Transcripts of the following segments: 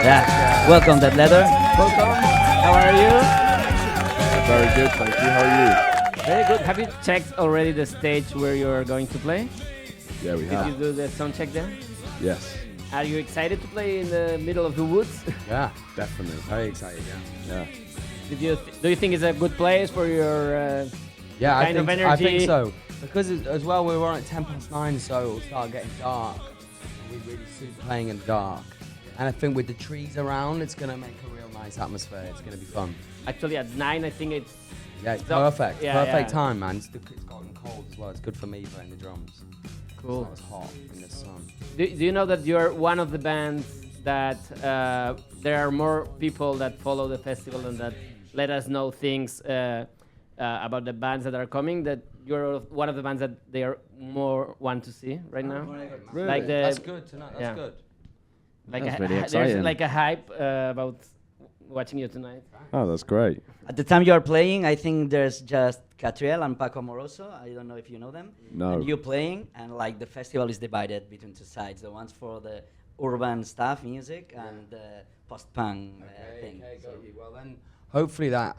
Yeah. Welcome, Deadletter. Welcome. How are you? Very good, thank you. How are you? Very good. Have you checked already the stage where you're going to play? Yeah, we Did have. you do the sound check there? Yes, Are you excited to play in the middle of the woods? Yeah, definitely. very excited. Yeah, Yeah. Do you think it's a good place for your? yeah. Kind of I energy. think so because as well we're on at 9:10, so it'll start getting dark. We really suit playing in the dark, and I think with the trees around, it's gonna make a real nice atmosphere. It's gonna be fun. Actually, at 9, I think it's. Yeah, it's So- perfect. yeah, Perfect yeah. time, man. It's gotten cold as well. It's good for me playing the drums. Cool. It's hot in the sun. Do you know that you're one of the bands that there are more people that follow the festival and that let us know things about the bands that are coming, that you're one of the bands that they are more want to see right now? Really? Like the, That's good to know. That's yeah. good. like That's a, really there's exciting. like a hype about watching you tonight. Oh, that's great. At the time you are playing, I think there's just Catriel and Paco Amoroso. I don't know if you know them. No. And you playing, and like the festival is divided between two sides. The ones for the urban stuff, music, and the post-punk thing. Okay, So- got you. Well then, hopefully that,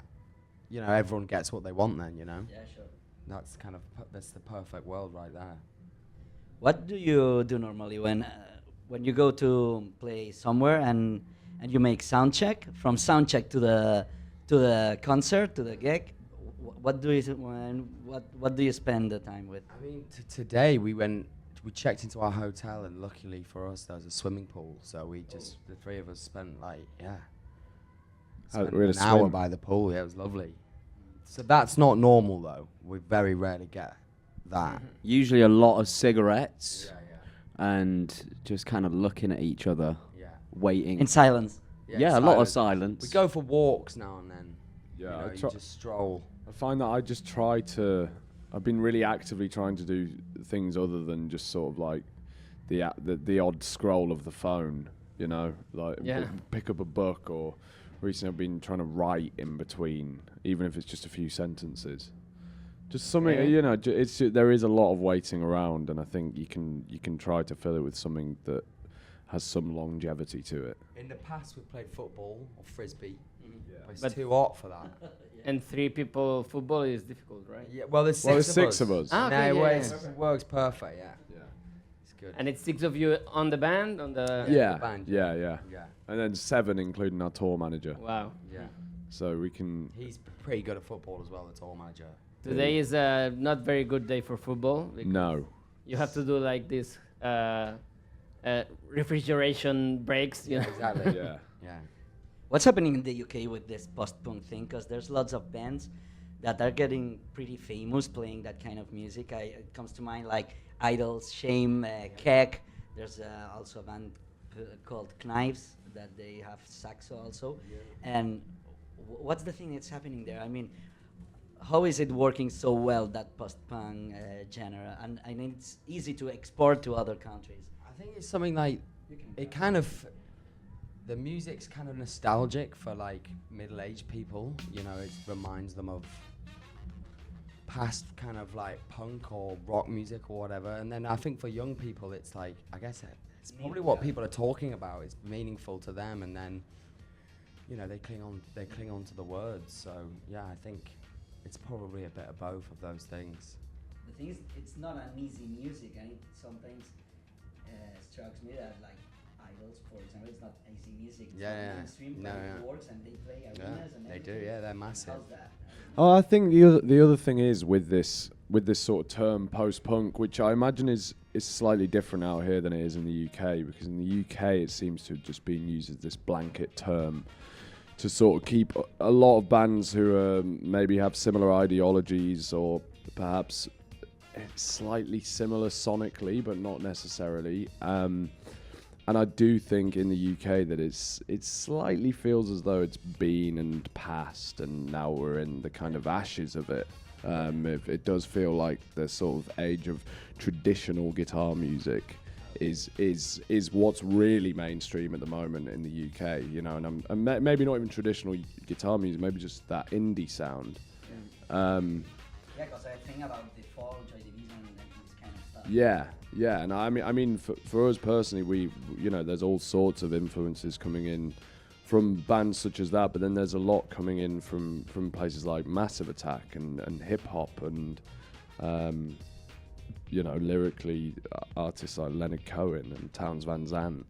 everyone gets what they want then, Yeah, sure. That's the perfect world right there. What do you do normally when you go to play somewhere and you make sound check? From sound check to the concert, to the gig, what do you spend the time with? I mean, today we checked into our hotel, and luckily for us there was a swimming pool, so the three of us spent we an had a hour swim. by the pool. Yeah, it was lovely. So that's not normal though. We very rarely get that. Usually a lot of cigarettes Yeah, and just kind of looking at each other, yeah. waiting. In silence. Yeah, a lot of silence. We go for walks now and then. Yeah, you just stroll. I find that I just try to. I've been really actively trying to do things other than just sort of like the odd scroll of the phone. Like Yeah. pick up a book, or recently I've been trying to write in between, even if it's just a few sentences. Just something, there is a lot of waiting around, and I think you can try to fill it with something that has some longevity to it. In the past, we've played football or frisbee. But it's But- too hot for that. And 3 people football is difficult, right? Yeah, well, there's Well, six there's of 6 us. of us. Ah, okay, No, yeah, it works perfect. Yeah, Yeah. it's good. And it's 6 of you on the band, on the. Yeah, the band, yeah, yeah. yeah. Yeah, And then 7, including our tour manager. Wow. yeah. So we can. He's pretty good at football as well. The tour manager. Today is a not very good day for football. Because No. You have to do like this refrigeration breaks. You know? Exactly. Yeah. Yeah. What's happening in the UK with this post-punk thing? Because there's lots of bands that are getting pretty famous playing that kind of music. It comes to mind like Idols, Shame, Keck. There's also a band called Knives that they have saxo also. And what's the thing that's happening there? I mean, how is it working so well, that post-punk genre? And I mean, it's easy to export to other countries. I think it's something like the music's kind of nostalgic for like middle-aged people. It reminds them of past kind of like punk or rock music or whatever. And then I think for young people, it's like, I guess it's probably what people are talking about. It's meaningful to them, and then they cling on to the words. So yeah, I think it's probably a bit of both of those things. The thing is, it's not an easy music, and it sometimes strikes me that like Idols, for example, it's not easy music. It's Yeah, not yeah. mainstream, No, but it yeah. works, and they play Yeah, arenas and they do. everything. Yeah, they're massive. How's that? Oh, I think the other thing is with this sort of term post-punk, which I imagine is slightly different out here than it is in the UK, because in the UK it seems to have just been used as this blanket term to sort of keep a lot of bands who maybe have similar ideologies or perhaps slightly similar sonically, but not necessarily. And I do think in the UK that it slightly feels as though it's been and passed, and now we're in the kind of ashes of it. It does feel like the sort of age of traditional guitar music is what's really mainstream at the moment in the UK, and maybe not even traditional guitar music, maybe just that indie sound. Yeah, because I think about the folk, Joy Division, and this kind of stuff. Yeah, yeah, and I mean, for us personally, there's all sorts of influences coming in from bands such as that, but then there's a lot coming in from places like Massive Attack and hip hop and lyrically artists like Leonard Cohen and Townes Van Zandt.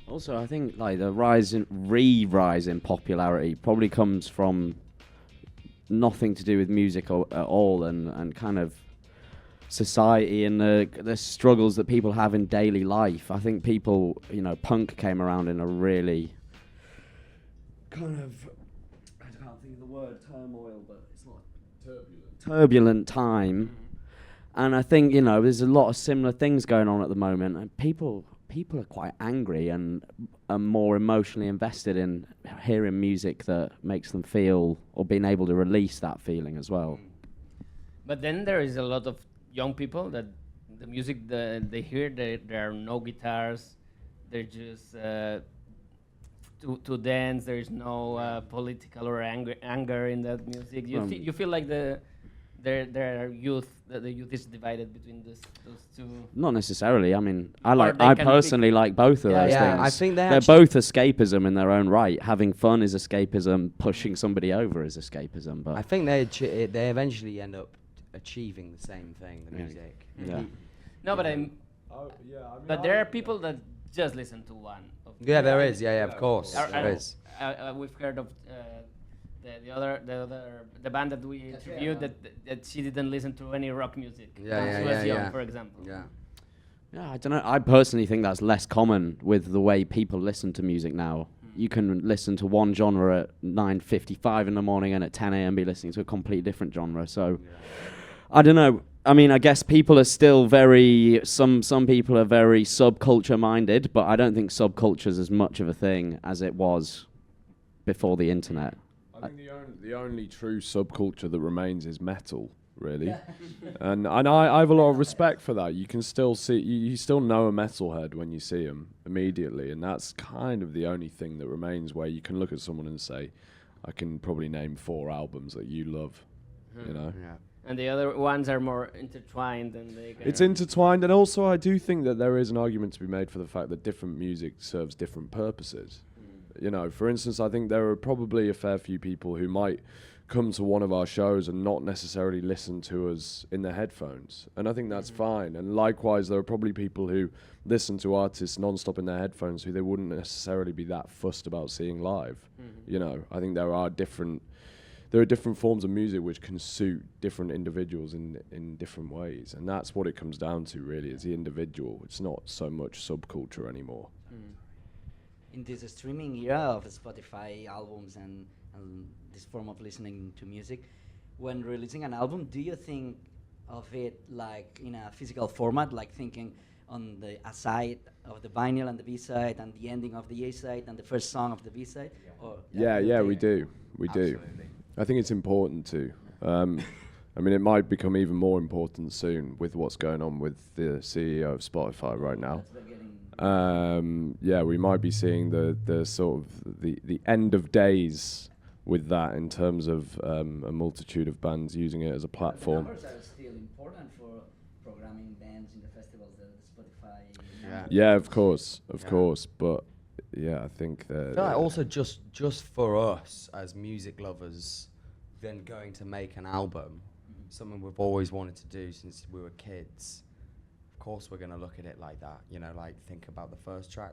Also, I think like the rise in popularity probably comes from nothing to do with music at all, and kind of society and the struggles that people have in daily life. I think people, punk came around in a really kind of, I can't think of the word, turmoil, but it's not turbulent time. And I think, there's a lot of similar things going on at the moment, and people are quite angry and are more emotionally invested in hearing music that makes them feel, or being able to release that feeling as well. But then there is a lot of young people that the music they hear, there are no guitars, they're just to dance. There is no political or anger in that music. You feel like the youth is divided between those two? Not necessarily. I mean, Or I personally like both of those things. I think they're both escapism in their own right. Having fun is escapism. Pushing somebody over is escapism. But I think they eventually end up achieving the same thing, the music. Yeah. No, but but there are people that just listen to one. Yeah, there is. Yeah, of course. There is. We've heard of the band that we interviewed that she didn't listen to any rock music. She was young, for example. Yeah. Yeah, I don't know. I personally think that's less common with the way people listen to music now. You can listen to one genre at 9:55 in the morning, and at 10 a.m. be listening to a completely different genre. So, I don't know. I mean, I guess people are still some people are very subculture minded, but I don't think subculture is as much of a thing as it was before the internet. I think the only true subculture that remains is metal, really. and I have a lot of respect for that. You can still see, you still know a metalhead when you see them immediately, and that's kind of the only thing that remains, where you can look at someone and say, I can probably name 4 albums that you love, Yeah. And the other ones are more intertwined, and it's intertwined, and also I do think that there is an argument to be made for the fact that different music serves different purposes. For instance, I think there are probably a fair few people who might come to one of our shows and not necessarily listen to us in their headphones, and I think that's fine. And likewise, there are probably people who listen to artists non-stop in their headphones who they wouldn't necessarily be that fussed about seeing live. I think there are different forms of music which can suit different individuals in different ways, and that's what it comes down to, really, is the individual. It's not so much subculture anymore. In this streaming era of Spotify albums and this form of listening to music, when releasing an album, do you think of it like in a physical format, like thinking on the A side of the vinyl and the B side and the ending of the A side and the first song of the B side? Yeah, we do. I think it's important to. I mean, it might become even more important soon with what's going on with the CEO of Spotify right now. We might be seeing the sort of the end of days with that, in terms of a multitude of bands using it as a platform. The numbers are still important for programming bands in the festivals, the Spotify. Yeah, of course, but I think that. I feel like also just for us as music lovers, then going to make an album, something we've always wanted to do since we were kids. Of course, we're going to look at it like that. Like think about the first track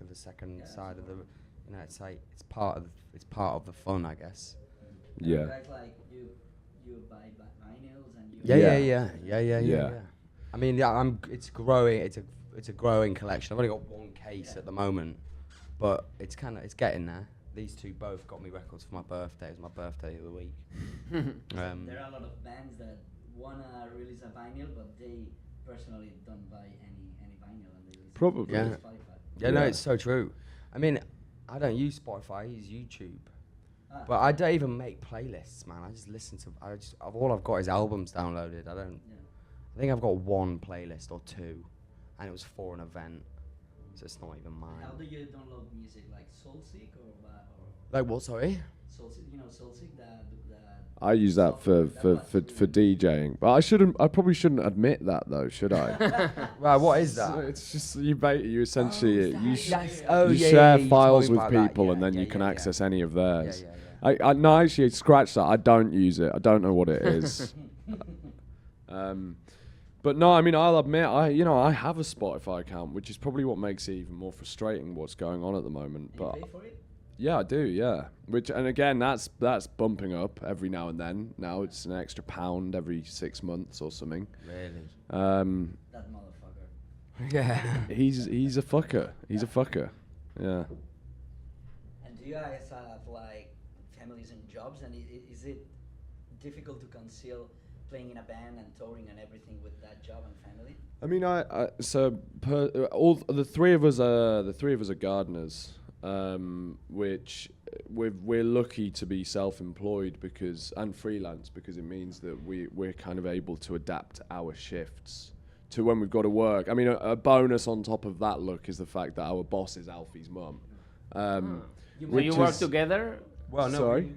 of the second side of the. It's like it's part of the fun, I guess. Yeah. Like you buy vinyls and you. Yeah. I mean, it's growing. It's a growing collection. I've only got one case at the moment, but it's getting there. These two both got me records for my birthday. It was my birthday of the week. There are a lot of bands that wanna release a vinyl, but they personally don't buy any vinyl, and they release Probably. it on Spotify. Yeah, no, it's so true. I mean, I don't use Spotify. I use YouTube. But I don't even make playlists, man. I just listen to. All I've got is albums downloaded. I don't. Yeah. I think I've got one playlist or two, and it was for an event, so it's not even mine. How do you download music, like Soulseek or Like what? Sorry. Soulseek? You know Soulseek, that I use that for DJing, but I probably shouldn't admit that though, should I? Right, what is that? It's just you essentially you you share you files told me with about that. people Yeah, and then yeah, you can yeah, yeah. access any of theirs. Yeah. I no, actually scratch that. I don't use it. I don't know what it is. But no, I mean, I'll admit, I have a Spotify account, which is probably what makes it even more frustrating what's going on at the moment. But You pay for it? yeah, I do. Yeah, and again, that's bumping up every now and then. Now it's an extra £1 every 6 months or something. Really? That motherfucker. Yeah. He's a fucker. He's a fucker. Yeah. And do you guys have like families and jobs? And is it difficult to conceal playing in a band and touring and everything with that job and family? I mean, all the three of us are gardeners, which we're lucky to be self-employed and freelance because it means that we're kind of able to adapt our shifts to when we've got to work. I mean, a bonus on top of that look is the fact that our boss is Alfie's mum. You work together? Well, no, Sorry?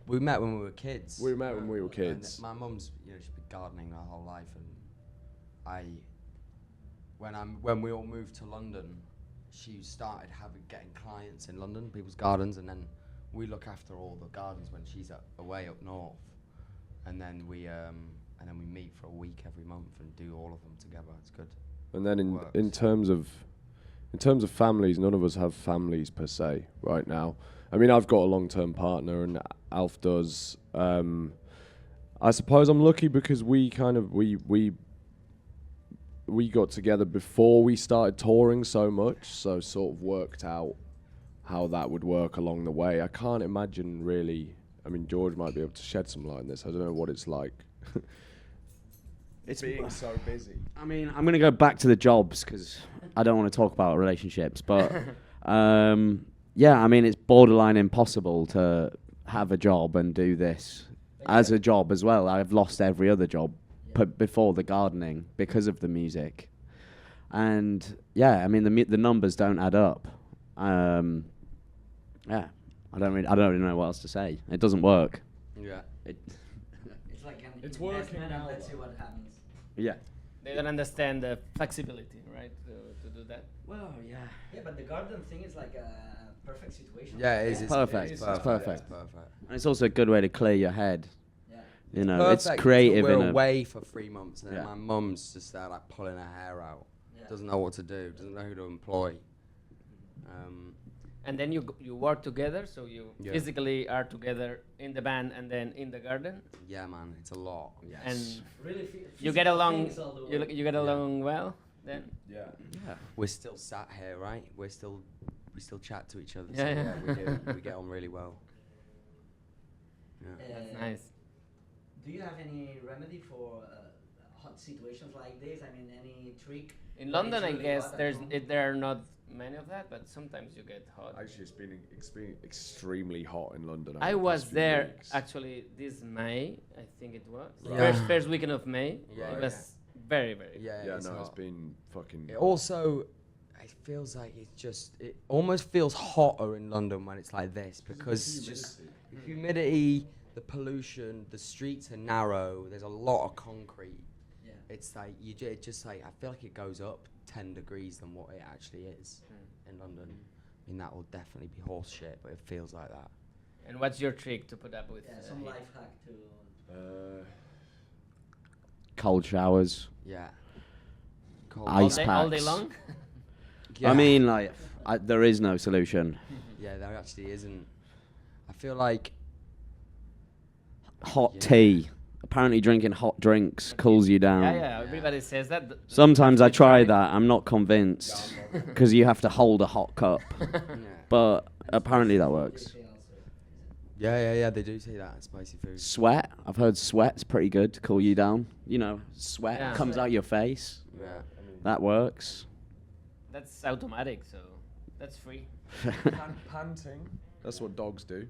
we met when we were kids. We met when we were kids. And my mum's, she's been gardening her whole life, and when we all moved to London, she started getting clients in London, people's gardens, and then we look after all the gardens when she's away up north, and then we meet for a week every month and do all of them together. It's good. And then in terms of families, none of us have families per se right now. I mean, I've got a long-term partner, and Alf does. I suppose I'm lucky because we got together before we started touring so much, so sort of worked out how that would work along the way. I can't imagine really. I mean, George might be able to shed some light on this. I don't know what it's like. It's being so busy. I mean, I'm going to go back to the jobs because I don't want to talk about relationships, but yeah, I mean, it's borderline impossible to have a job and do this as a job as well. I've lost every other job before the gardening because of the music, and yeah, I mean, the numbers don't add up. Yeah, I don't really know what else to say. It doesn't work. Yeah. It's like an It's working investment now, and let's see though. what happens. Yeah. They don't understand the flexibility, right, to do that. Well, yeah. Yeah, but the garden thing is like a perfect situation. Yeah, it is. It's perfect. It's It's perfect. perfect. And it's also a good way to clear your head. Yeah. You know, Perfect it's creative until in we're a away for 3 months, and Yeah. then my mum's just there like pulling her hair out. Yeah. Doesn't know what to do. Doesn't know who to employ. And then you work together, so you Yeah. physically are together in the band and then in the garden, Yeah, man, it's a lot. Yes. and Really you get along. things all the way. You get along well. Then Yeah. We're still sat here, right? We still chat to each other. Yeah, so yeah. we do. We get on really well. Yeah. that's nice. Do you have any remedy for hot situations like this? I mean, any trick? In when London, it's I really guess hot at there's home? there are not many of that, but sometimes you get hot. Actually, it's been extremely hot in London. over I the was past few there weeks. actually this May, I think it was. Right. First weekend of May. Yeah, It was very, very Yeah, Yeah, it's no, it's hot. been fucking. It also, it feels like it almost feels hotter in London when it's like this because just the humidity, the pollution, the streets are narrow. There's a lot of concrete. Yeah. It's like it just like I feel like it goes up 10 degrees than what it actually is in London. I mean, that will definitely be horse shit, but it feels like that. And what's your trick to put up with? Yeah, some heat? life hack to. cold showers. Yeah. Ice all day packs. long. I mean, like, there is no solution. Yeah, there actually isn't. I feel like Hot Yeah. tea. Apparently, drinking hot drinks cools you down. Yeah, everybody says that. Sometimes I You try try. that. I'm not convinced because you have to hold a hot cup. But apparently that works. yeah, they do say that spicy food. Sweat. I've heard sweat's pretty good to cool you down. You know, sweat Yeah. comes out your face. Yeah. That works. That's automatic, so that's free. Panting. That's what dogs do.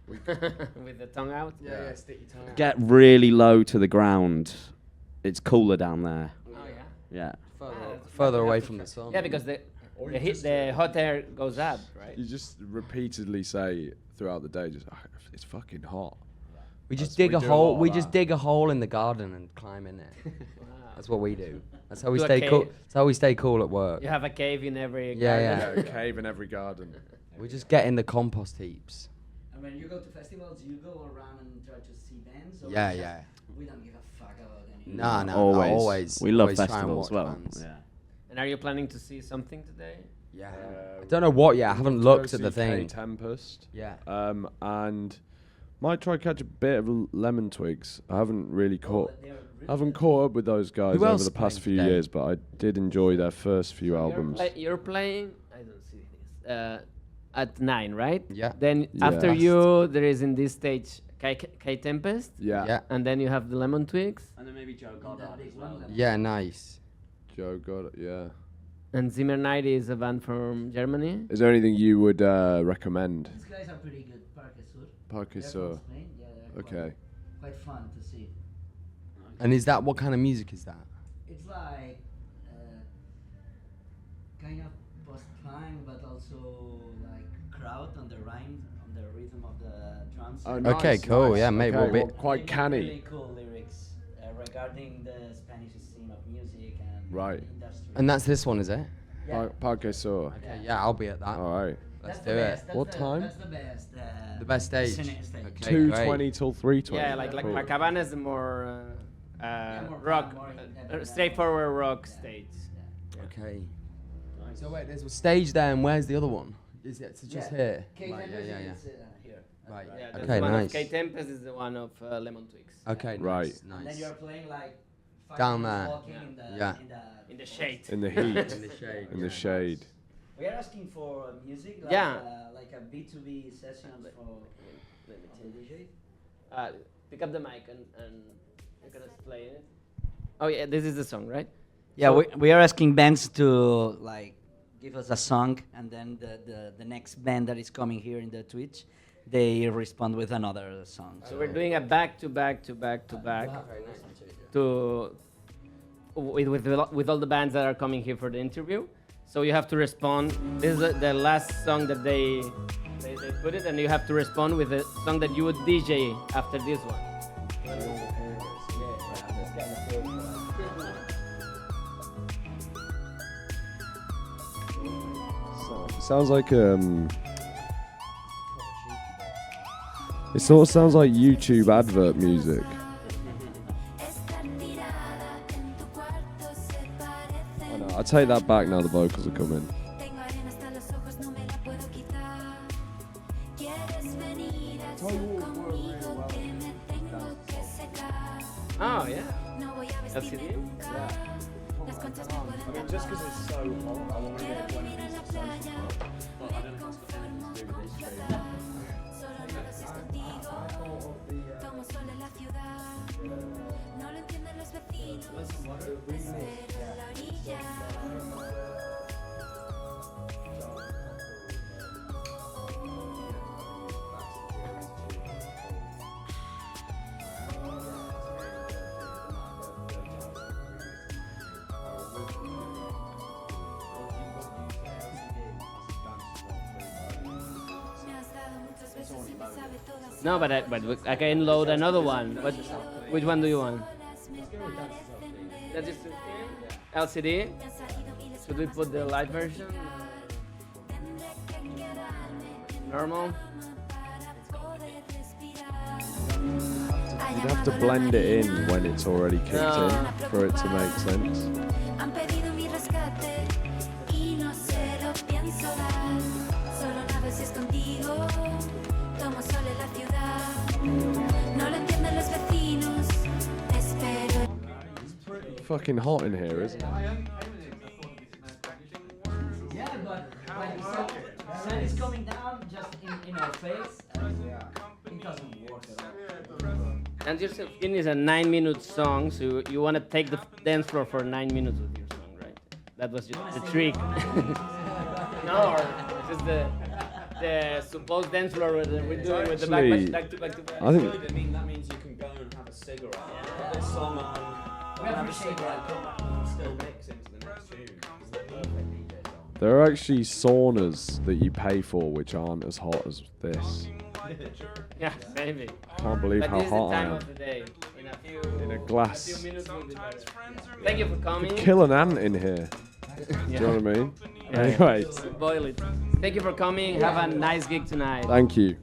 With the tongue out. stick your tongue out. Get really low to the ground. It's cooler down there. Oh yeah. Yeah. Further away from the sun. Yeah, because the hot air goes up, right? You just repeatedly say throughout the day, just it's fucking hot. We just That's- dig a do hole. lot We of just that. dig a hole in the garden and climb in it. That's what we do. That's how we Do a stay cool. cave. That's how we stay cool at work. You have a cave in every Yeah, garden. Yeah, a cave in every garden. We just get in the compost heaps. And when you go to festivals, you go around and try to see bands? Or Yeah, just- yeah. We don't give a fuck about anything. No, no, always. always. We love always try and festivals as watch well. bands. Yeah. And are you planning to see something today? Yeah. I don't know what yet. I haven't looked at the thing. Tempest. Yeah. And might try catch a bit of Lemon Twigs. I haven't really caught. They're really I haven't good. caught up with those guys Who over else the past playing few today? years, but I did enjoy their first few You're albums. You're playing. I don't see this. At 9, right? Yeah. Then Yeah. after Last. you, there is in this stage K Tempest, Yeah. Yeah. and then you have the Lemon Twigs, And then maybe Joe Goddard as well. Yeah. Nice. Joe got it. Yeah. and Zimmer 90 is a band from Germany. Is there anything you would recommend? These guys are pretty good. Parque Sur. Parque They're Sur. from Spain. Yeah, they're Okay. quite fun to see. And is that what kind of music is that? It's like kind of post-punk, but also like crowd on the rhyme, on the rhythm of the drums. Oh, Okay, cool, yeah, mate, we'll be- quite canny. Really cool lyrics regarding the Spanish scene of music and Right. industry. And that's this one, is it? yeah. Parque Sur. Okay. Yeah, I'll be at that. All right. Let's That's do the it. best, that's What the- time? That's the best. The best stage. stage. Okay. 2:20 till 3:20. Yeah, like Cool. Macabana is the more, more rock, fun, more straightforward rock Yeah. stage. Yeah. Okay. So wait, there's a stage there, and where's the other one? Is it just Yeah. here? K Right, Tempest yeah. is, here. Right. Yeah, Okay, that's one nice. of K Tempest is the one of Lemon Twigs. Okay, Right. nice. And then Nice. you're playing like 5 Down minutes there. walking Yeah. in the Yeah. In the shade. In the heat. In the shade. In the shade. We are asking for music, like, Yeah. like a B2B sessions for DJ. Pick up the mic and you're gonna play it. Oh yeah, this is the song, right? Yeah, So- we are asking bands to like give us a song, and then the next band that is coming here in the Twitch, they respond with another song. So we're doing a back to back to back to back to with all the bands that are coming here for the interview. So you have to respond. This is the last song that they put it, and you have to respond with a song that you would DJ after this one. Sounds like it sort of sounds like YouTube advert music. Oh, no, I take that back now. The vocals are coming. Oh yeah. LCD. Just because it's so hot, I want to get one of these extensions. But I don't know if it's got anything to do with this trade. No, but I can load another one. Which one do you want? That's just LCD. Should we put the light version? Normal. You'd have to blend it in when it's already kicked No. in for it to make sense. Han pedido mi rescate y no se lo pienso dar. Solo una vez es contigo, tomo sol en la ciudad. No lo entienden los vecinos, espero. Fucking hot in here, isn't it? Yeah, but when the sun is coming down just in our face, it doesn't work at all. And your Skin is a 9-minute song, so you want to take the dance floor for 9 minutes with your song, right? That was just the trick. No, it's just the supposed dance floor we're doing with the Actually, back to back. I think I mean, that means you can go and have a cigarette. Put this song on, and have a cigarette, come back and still mix into the next tune. It's the perfect DJ song. there are actually saunas that you pay for which aren't as hot as this. Yeah, maybe. Can't believe But how this is the hot I time am. of the day. In a glass. few minutes will be better. Thank you for coming. Kill an ant in here. Do you know what I mean? Yeah. Anyway, Boil it. Thank you for coming. Have a nice gig tonight. thank you.